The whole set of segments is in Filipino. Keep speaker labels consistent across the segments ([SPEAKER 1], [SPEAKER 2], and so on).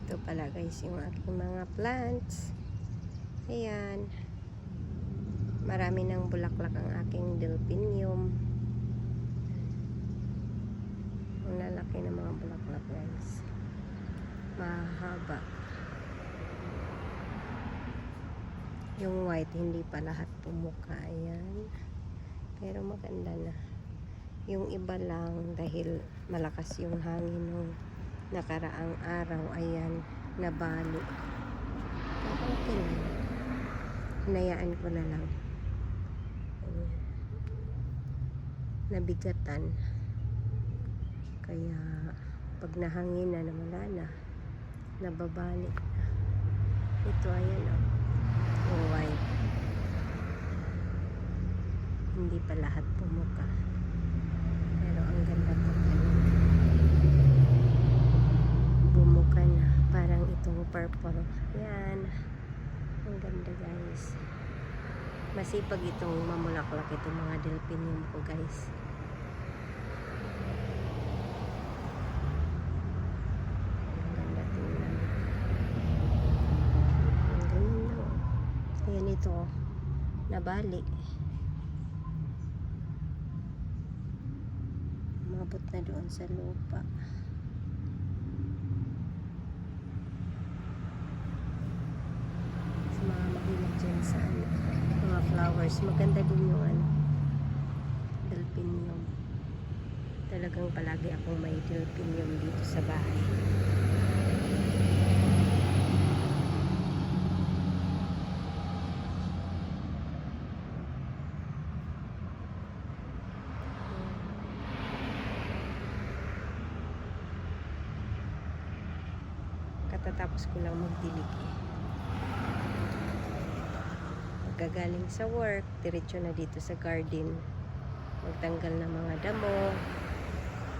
[SPEAKER 1] Ito pala guys yung aking mga plants. Ayan. Marami ng bulaklak ang aking delphinium. Ang lalaki ng mga bulaklak guys. Mahaba. Yung white hindi pa lahat pumuka. Ayan. Pero maganda na. Yung iba lang dahil malakas yung hangin nung nakaraang araw. Ayan. Nabali. Okay lang. Hinayaan ko na lang. Ayan. Nabigatan. Kaya pag nahangin na wala na. Nababali na. Ito ayan o. Yung white. Hindi pa lahat pumuka. Pero ang ganda po. Bumuka na. Parang itong purple. Ayan. Ang ganda guys. Masipag itong mamulaklak itong mga delphinium ko guys. Ang ganda tingnan. Ang ganda. Ayan ito. Nabali. Umabot na doon sa lupa. Sa mga mahilig dyan sa mga flowers. Maganda din yung delphinium. Talagang palagi akong may delphinium dito sa bahay. Katatapos ko lang magdilig eh. Pagkagaling sa work, diretso na dito sa garden. Magtanggal ng mga damo.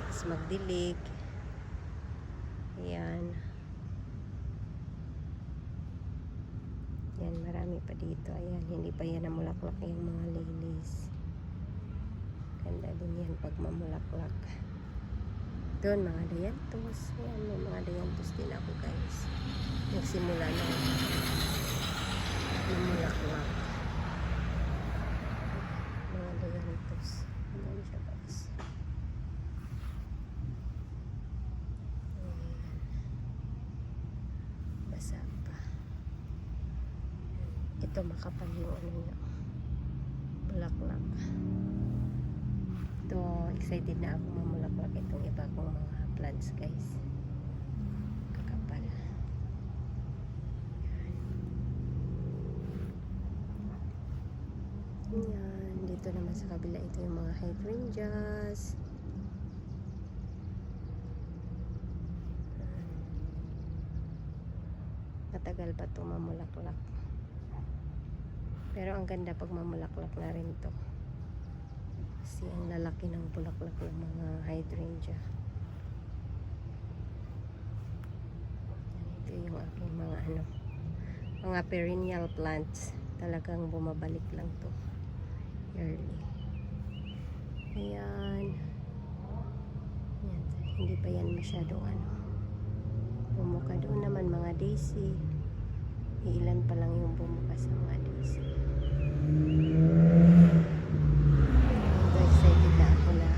[SPEAKER 1] Tapos magdilig. Ayan. Yan, marami pa dito. Ayan, hindi pa yan namulaklak yung mga lilies. Ganda din yan pag mamulaklak. Doon, mga dianthus. Ayan, may mga dianthus din ako guys. Nagsimula na mamulaklak. Mga dianthus. Ayan siya guys. Ayan. Basa pa. Ito makapal yung niya. Bulaklak. Ito, excited na ako mamulaklak itong iba kong mga plants guys. Kakapal. Yan, dito naman sa kabila ito yung mga hydrangeas. Matagal pa ito mamulaklak. Pero ang ganda pag mamulaklak na rin to. Kasi ang lalaki ng bulaklak ng mga hydrangea. Ito yung aking mga perennial plants. Talagang bumabalik lang to yearly. Ayan. Ayan. Hindi pa yan masyadong bumuka. Doon naman mga daisy. Ilan pa lang yung bumuka sa mga daisy. Excited na ako na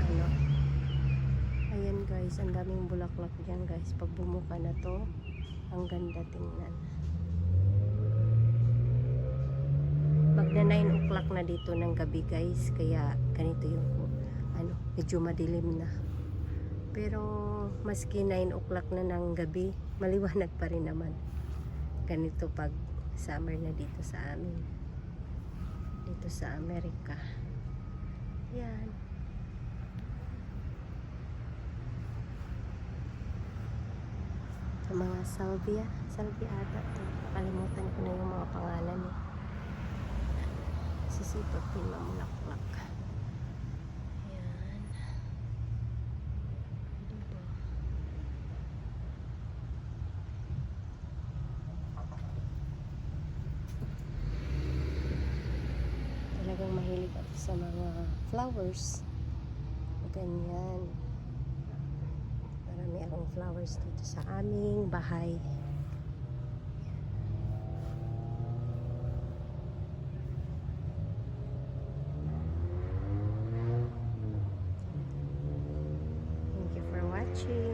[SPEAKER 1] ayan guys, ang daming bulaklak dyan guys. Pag bumuka na to, ang ganda tingnan. Magna 9 o'clock na dito ng gabi guys, kaya ganito yung medyo madilim na. Pero maski 9 o'clock na ng gabi, maliwanag pa rin naman. Ganito pag summer na dito sa amin. Dito sa Amerika. Yan. Sa mga salvia ata to. Nakalimutan ko na yung mga pangalan eh. Sisipag din mamulaklak. Ayan. Diba? Talagang mahilig ako sa mga flowers. Ganyan. Marami akong flowers dito sa aming bahay. watching.